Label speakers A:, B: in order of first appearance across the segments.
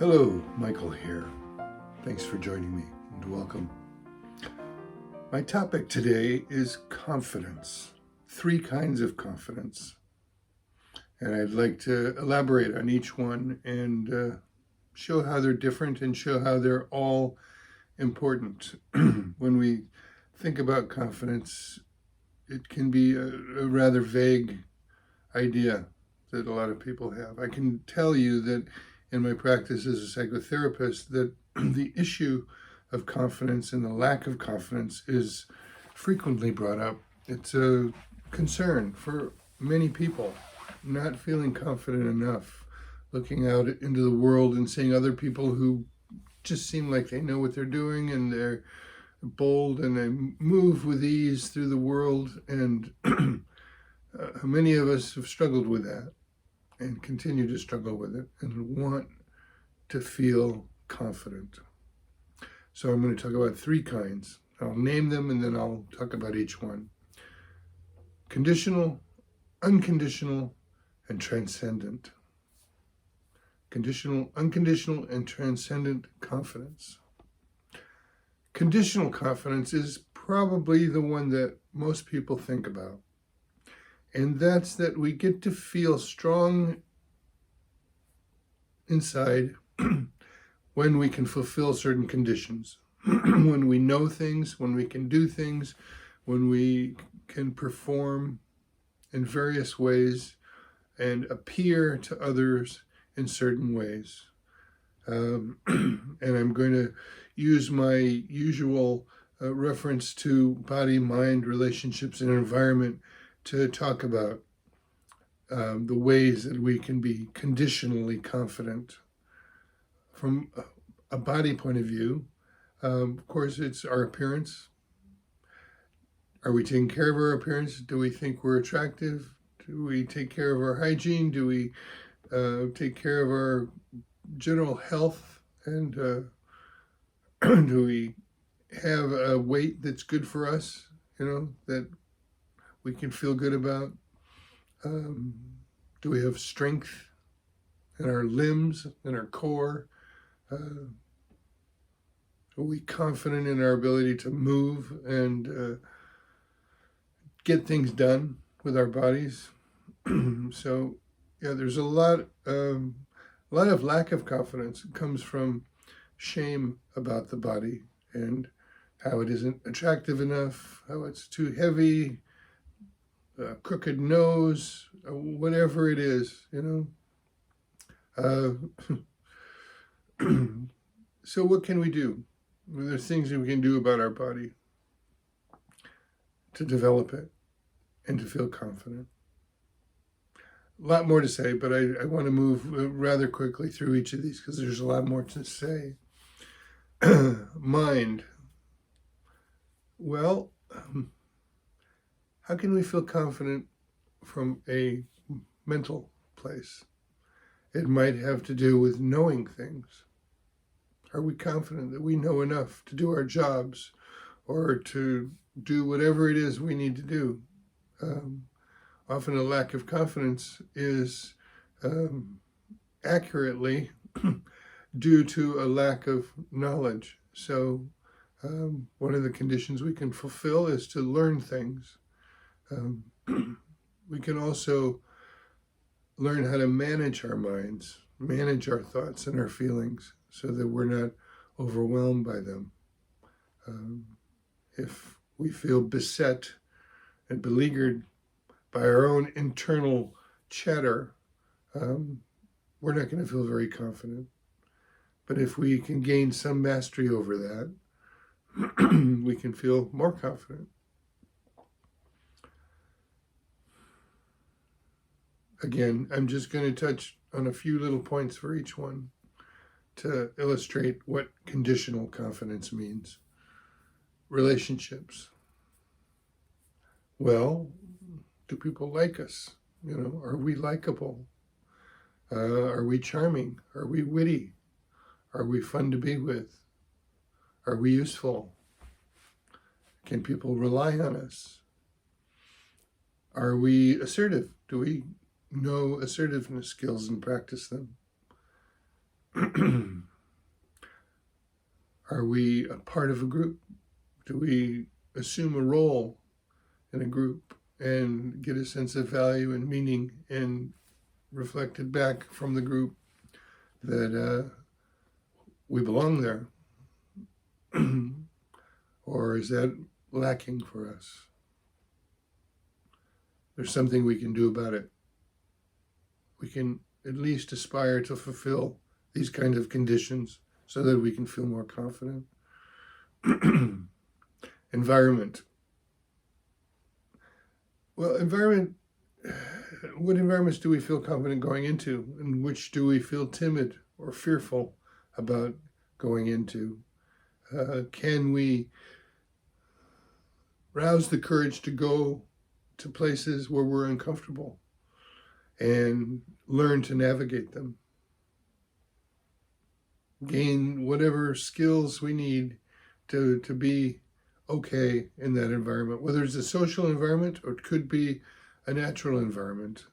A: Hello, Michael here. Thanks for joining me and welcome. My topic today is confidence. 3 kinds of confidence. And I'd like to elaborate on each one and show how they're different and show how they're all important. When we think about confidence, it can be a rather vague idea that a lot of people have. I can tell you that in my practice as a psychotherapist that the issue of confidence and the lack of confidence is frequently brought up. It's a concern for many people, not feeling confident enough, looking out into the world and seeing other people who just seem like they know what they're doing and they're bold and they move with ease through the world. And many of us have struggled with that and continue to struggle with it and want to feel confident. So I'm going to talk about 3 kinds. I'll name them and then I'll talk about each one. Conditional, unconditional, and transcendent. Conditional, unconditional, and transcendent confidence. Conditional confidence is probably the one that most people think about. And that's that we get to feel strong inside when we can fulfill certain conditions, when we know things, when we can do things, when we can perform in various ways and appear to others in certain ways. And I'm going to use my usual reference to body, mind, relationships, and environment to talk about the ways that we can be conditionally confident. From a body point of view, of course, it's our appearance. Are we taking care of our appearance? Do we think we're attractive? Do we take care of our hygiene? Do we take care of our general health? And do we have a weight that's good for us, that we can feel good about? Do we have strength in our limbs, in our core? Are we confident in our ability to move and get things done with our bodies? So, there's a lot of lack of confidence. It comes from shame about the body and how it isn't attractive enough, how it's too heavy, crooked nose, whatever it is, So what can we do? Well, there's things that we can do about our body to develop it and to feel confident. A lot more to say, but I want to move rather quickly through each of these because there's a lot more to say. Mind. Well, how can we feel confident from a mental place? It might have to do with knowing things. Are we confident that we know enough to do our jobs or to do whatever it is we need to do? Often a lack of confidence is accurately due to a lack of knowledge. So one of the conditions we can fulfill is to learn things. We can also learn how to manage our minds, manage our thoughts and our feelings so that we're not overwhelmed by them. If we feel beset and beleaguered by our own internal chatter, we're not going to feel very confident. But if we can gain some mastery over that, we can feel more confident. Again, I'm just going to touch on a few little points for each one to illustrate what conditional confidence means. Relationships. Well, do people like us? Are we likable? Are we charming? Are we witty? Are we fun to be with? Are we useful? Can people rely on us? Are we assertive? Do we know assertiveness skills and practice them? Are we a part of a group? Do we assume a role in a group and get a sense of value and meaning and reflect it back from the group that we belong there? Or is that lacking for us? There's something we can do about it. We can at least aspire to fulfill these kinds of conditions so that we can feel more confident. Environment. Well, what environments do we feel confident going into, and which do we feel timid or fearful about going into? Can we rouse the courage to go to places where we're uncomfortable and learn to navigate them? Gain whatever skills we need to be okay in that environment, whether it's a social environment or it could be a natural environment.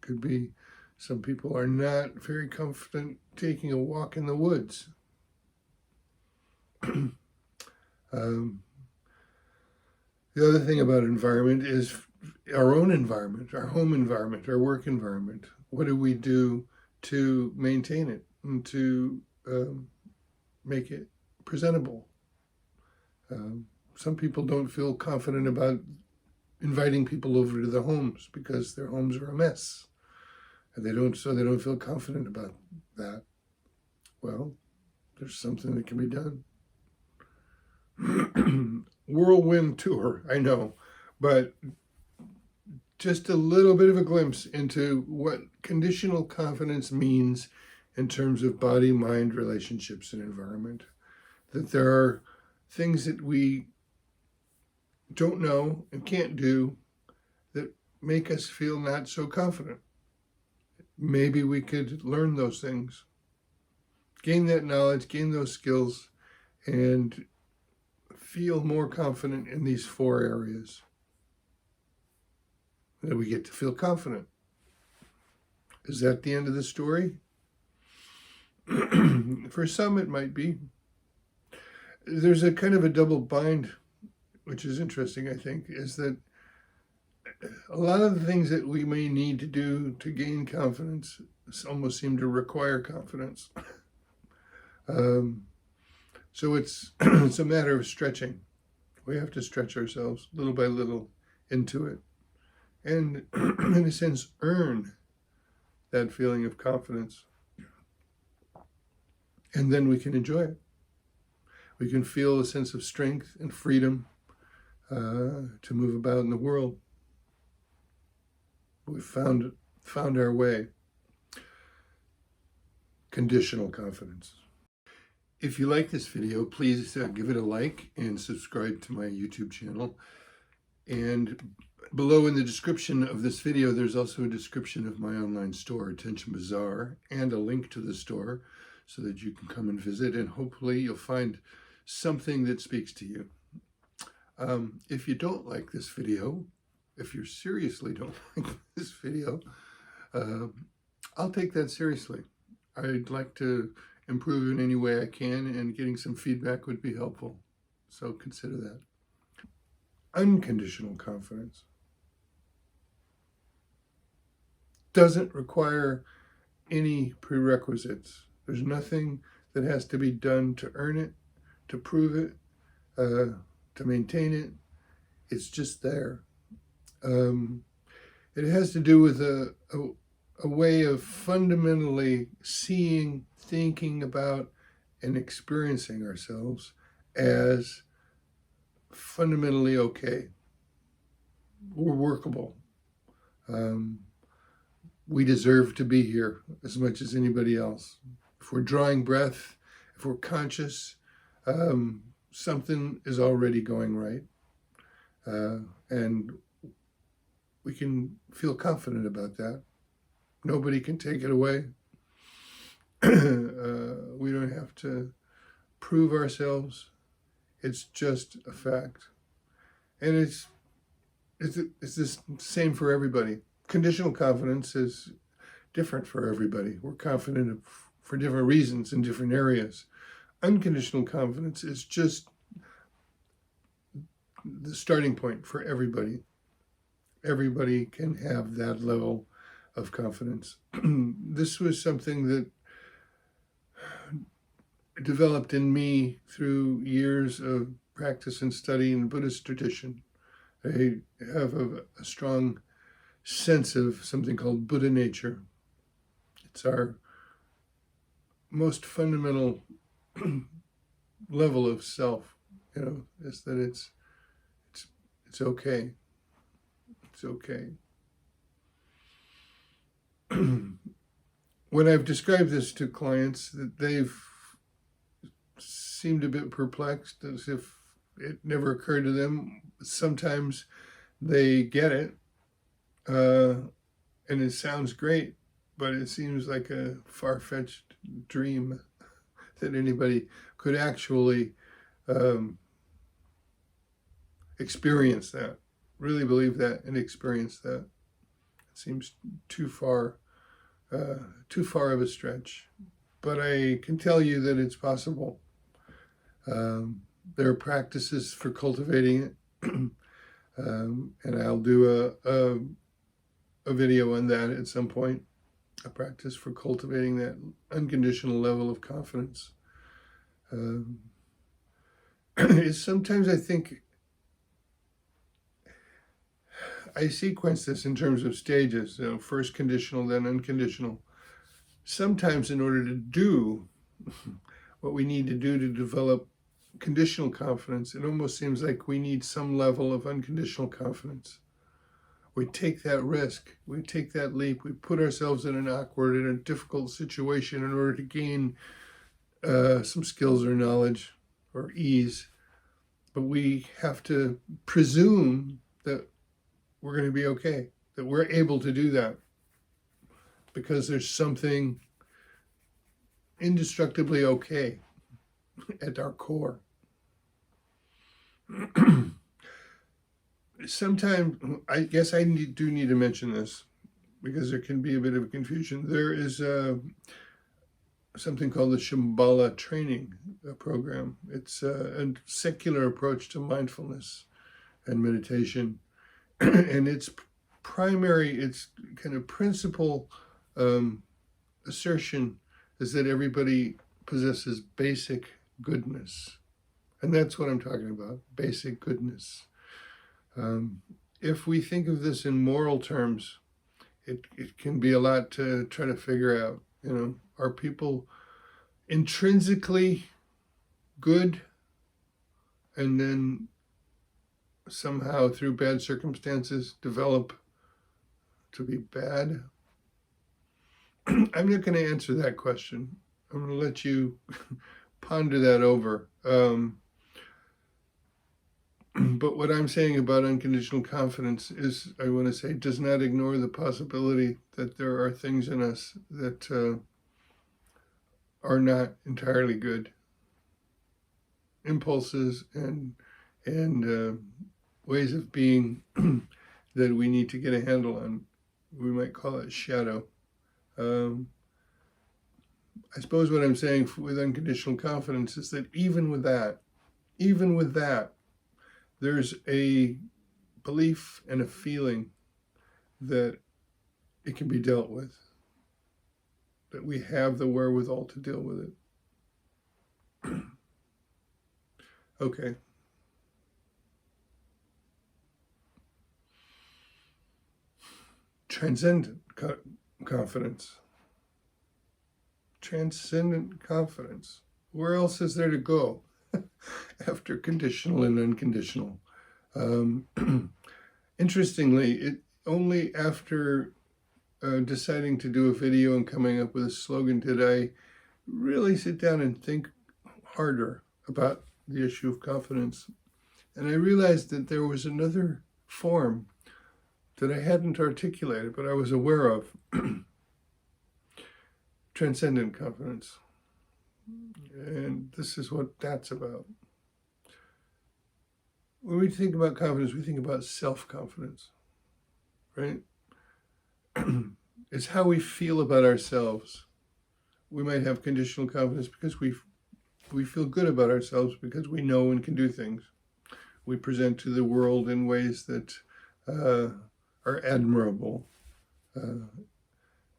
A: Could be some people are not very confident taking a walk in the woods. The other thing about environment is our own environment, our home environment, our work environment. What do we do to maintain it and to make it presentable? Some people don't feel confident about inviting people over to their homes because their homes are a mess, and they don't feel confident about that. Well, there's something that can be done. Whirlwind tour, I know, but just a little bit of a glimpse into what conditional confidence means in terms of body, mind, relationships, and environment. That there are things that we don't know and can't do that make us feel not so confident. Maybe we could learn those things, gain that knowledge, gain those skills, and feel more confident in these 4 areas. That we get to feel confident. Is that the end of the story? For some, it might be. There's a kind of a double bind, which is interesting, I think, is that a lot of the things that we may need to do to gain confidence almost seem to require confidence. So it's a matter of stretching. We have to stretch ourselves little by little into it. And in a sense, earn that feeling of confidence. And then we can enjoy it. We can feel a sense of strength and freedom to move about in the world. We've found our way. Conditional confidence. If you like this video, please give it a like and subscribe to my YouTube channel. And below in the description of this video, there's also a description of my online store, Attention Bazaar, and a link to the store so that you can come and visit, and hopefully you'll find something that speaks to you. If you don't like this video, if you seriously don't like this video, I'll take that seriously. I'd like to improve in any way I can, and getting some feedback would be helpful. So consider that. Unconditional confidence doesn't require any prerequisites. There's nothing that has to be done to earn it, to prove it, to maintain it. It's just there. It has to do with a way of fundamentally seeing, thinking about, and experiencing ourselves as fundamentally okay. We're workable. We deserve to be here as much as anybody else. If we're drawing breath, if we're conscious, something is already going right. And we can feel confident about that. Nobody can take it away. We don't have to prove ourselves. It's just a fact. And it's the same for everybody. Conditional confidence is different for everybody. We're confident for different reasons in different areas. Unconditional confidence is just the starting point for everybody. Everybody can have that level of confidence. This was something that developed in me through years of practice and study in the Buddhist tradition. I have a strong sense of something called Buddha nature. It's our most fundamental level of self, is that it's okay. It's okay. When I've described this to clients, that they've seemed a bit perplexed, as if it never occurred to them. Sometimes they get it, and it sounds great, but it seems like a far-fetched dream that anybody could actually experience that, really believe that and experience that. It seems too far of a stretch, but I can tell you that it's possible. There are practices for cultivating it, and I'll do a video on that at some point, a practice for cultivating that unconditional level of confidence. Sometimes I think I sequence this in terms of stages, first conditional, then unconditional. Sometimes in order to do what we need to do to develop conditional confidence, it almost seems like we need some level of unconditional confidence. We take that risk, we take that leap, we put ourselves in an awkward and a difficult situation in order to gain some skills or knowledge or ease. But we have to presume that we're going to be okay, that we're able to do that, because there's something indestructibly okay at our core. Sometimes, I guess I do need to mention this, because there can be a bit of confusion. There is something called the Shambhala training program. It's a secular approach to mindfulness and meditation. And its kind of principal assertion is that everybody possesses basic goodness. And that's what I'm talking about, basic goodness. If we think of this in moral terms, it can be a lot to try to figure out. Are people intrinsically good, and then somehow through bad circumstances develop to be bad? I'm not going to answer that question. I'm going to let you ponder that over. But what I'm saying about unconditional confidence is, I want to say, does not ignore the possibility that there are things in us that are not entirely good. Impulses and ways of being that we need to get a handle on. We might call it shadow. I suppose what I'm saying with unconditional confidence is that even with that, there's a belief and a feeling that it can be dealt with, that we have the wherewithal to deal with it. Okay. Transcendent confidence. Transcendent confidence. Where else is there to go after conditional and unconditional? Interestingly, it only after deciding to do a video and coming up with a slogan did I really sit down and think harder about the issue of confidence. And I realized that there was another form that I hadn't articulated, but I was aware of. Transcendent confidence. And this is what that's about. When we think about confidence, we think about self-confidence, right? It's how we feel about ourselves. we might have conditional confidence because we feel good about ourselves because we know and can do things. We present to the world in ways that are admirable.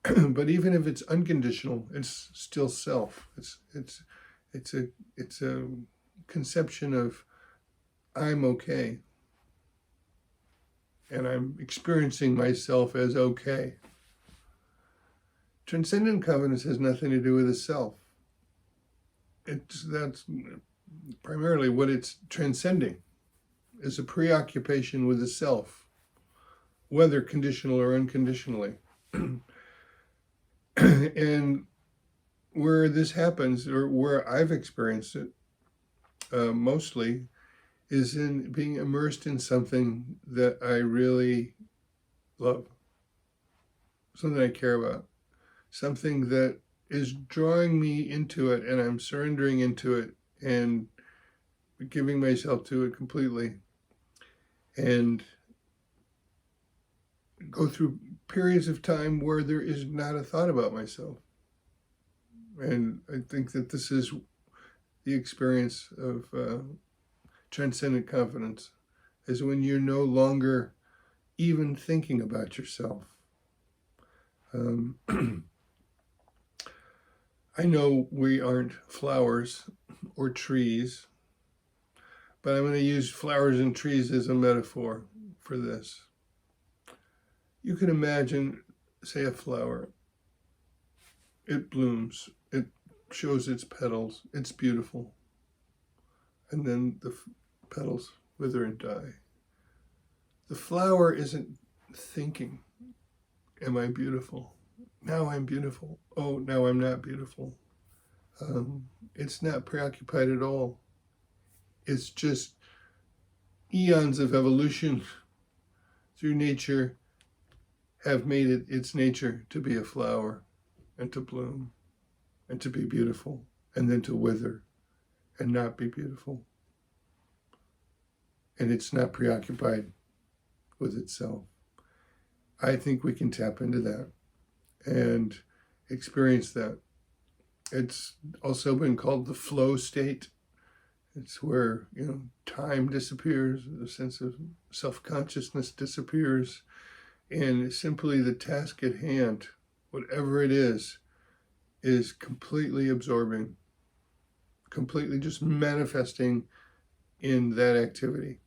A: But even if it's unconditional, it's still self. It's a conception of I'm okay, and I'm experiencing myself as okay. Transcendent confidence has nothing to do with the self. That's primarily what it's transcending, is a preoccupation with the self, whether conditional or unconditionally. And where this happens, or where I've experienced it mostly, is in being immersed in something that I really love, something I care about, something that is drawing me into it, and I'm surrendering into it and giving myself to it completely, and go through periods of time where there is not a thought about myself. And I think that this is the experience of transcendent confidence, is when you're no longer even thinking about yourself. I know we aren't flowers or trees, but I'm going to use flowers and trees as a metaphor for this. You can imagine, say, a flower. It blooms, it shows its petals, it's beautiful. And then the petals wither and die. The flower isn't thinking, am I beautiful? Now I'm beautiful. Oh, now I'm not beautiful. It's not preoccupied at all. It's just eons of evolution through nature have made it its nature to be a flower and to bloom and to be beautiful and then to wither and not be beautiful. And it's not preoccupied with itself. I think we can tap into that and experience that. It's also been called the flow state. It's where, time disappears, the sense of self-consciousness disappears, and simply the task at hand, whatever it is completely absorbing, completely just manifesting in that activity.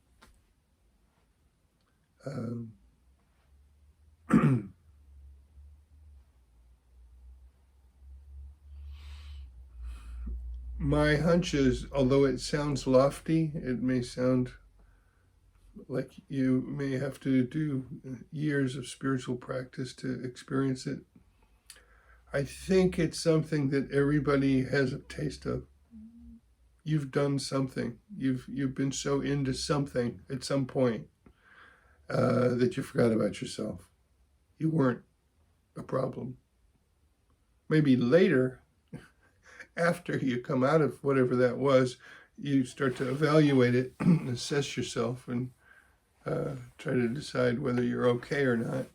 A: My hunch is, although it sounds lofty, it may sound like you may have to do years of spiritual practice to experience it. I think it's something that everybody has a taste of. You've done something. You've been so into something at some point that you forgot about yourself. You weren't a problem. Maybe later, after you come out of whatever that was, you start to evaluate it, assess yourself, and try to decide whether you're okay or not.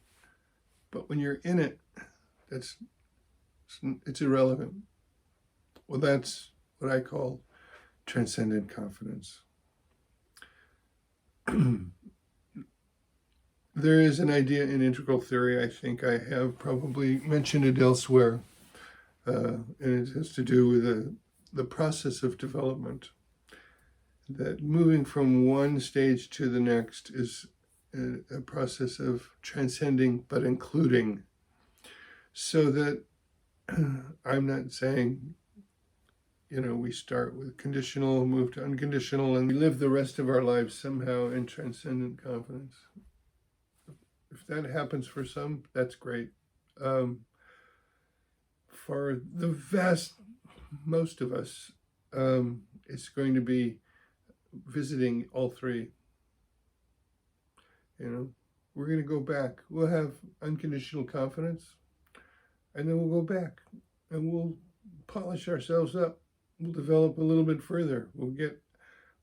A: But when you're in it, it's irrelevant. Well, that's what I call transcendent confidence. There is an idea in integral theory, I think I have probably mentioned it elsewhere, and it has to do with the process of development, that moving from one stage to the next is a process of transcending but including, so that I'm not saying, we start with conditional, move to unconditional, and we live the rest of our lives somehow in transcendent confidence. If that happens for some, that's great. For the most of us, it's going to be visiting all three. We're going to go back. We'll have unconditional confidence, and then we'll go back and we'll polish ourselves up. We'll develop a little bit further. We'll get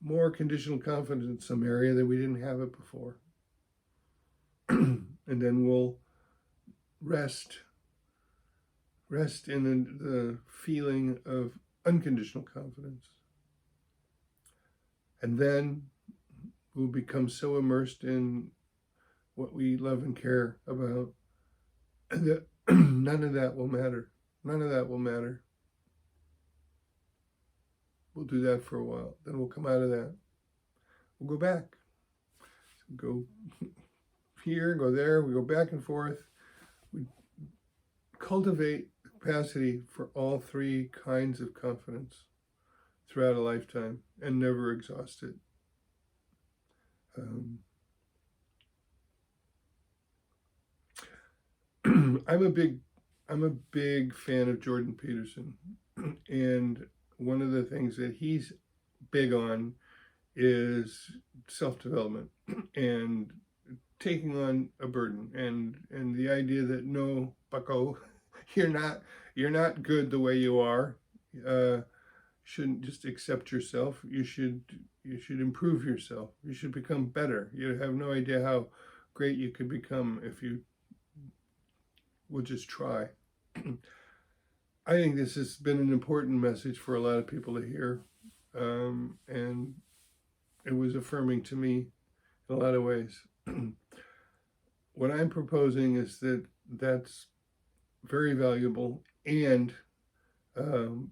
A: more conditional confidence in some area that we didn't have it before. And then we'll rest Rest in the feeling of unconditional confidence. And then we'll become so immersed in what we love and care about that none of that will matter. None of that will matter. We'll do that for a while. Then we'll come out of that. We'll go back. Go here, go there. We go back and forth. We cultivate the capacity for all three kinds of confidence throughout a lifetime and never exhaust it. I'm a big fan of Jordan Peterson, and one of the things that he's big on is self-development and taking on a burden, and the idea that no, bucko, you're not good the way you are. Shouldn't just accept yourself. You should improve yourself. You should become better. You have no idea how great you could become if you would just try. I think this has been an important message for a lot of people to hear, and it was affirming to me in a lot of ways. What I'm proposing is that that's very valuable, and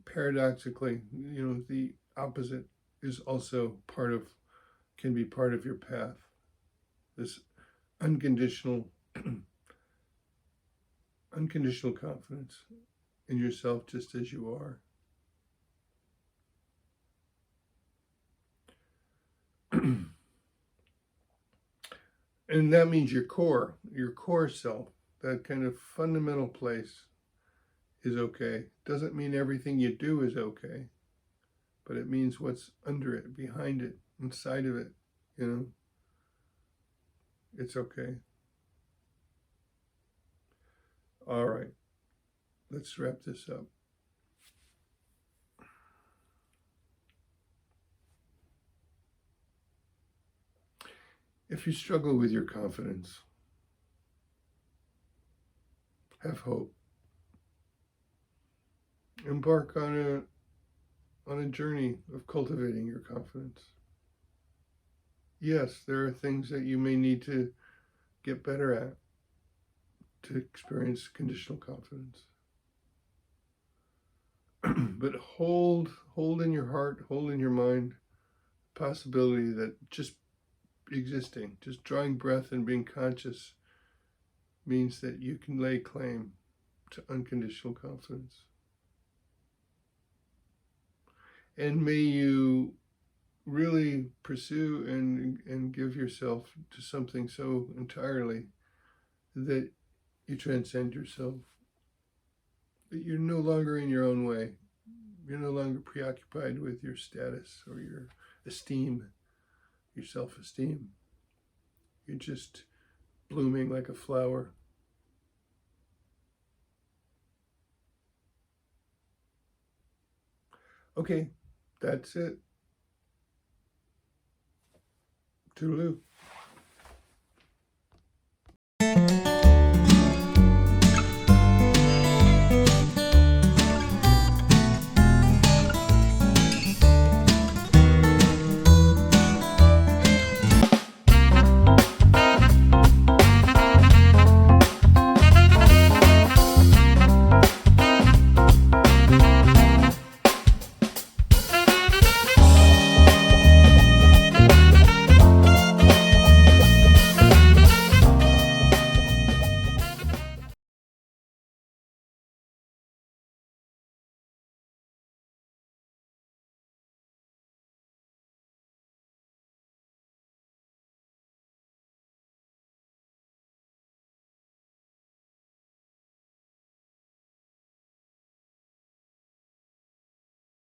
A: paradoxically, the opposite is also can be part of your path. This unconditional confidence in yourself just as you are. And that means your core self, that kind of fundamental place is okay. Doesn't mean everything you do is okay, but it means what's under it, behind it, inside of it, it's okay. All right, let's wrap this up. If you struggle with your confidence, have hope. Embark on a journey of cultivating your confidence. Yes, there are things that you may need to get better at to experience conditional confidence. But hold in your heart, hold in your mind the possibility that just existing, just drawing breath and being conscious means that you can lay claim to unconditional confidence. And may you really pursue and give yourself to something so entirely that you transcend yourself, that you're no longer in your own way. You're no longer preoccupied with your status or your esteem, your self-esteem. You're just blooming like a flower. Okay, that's it. Toodaloo.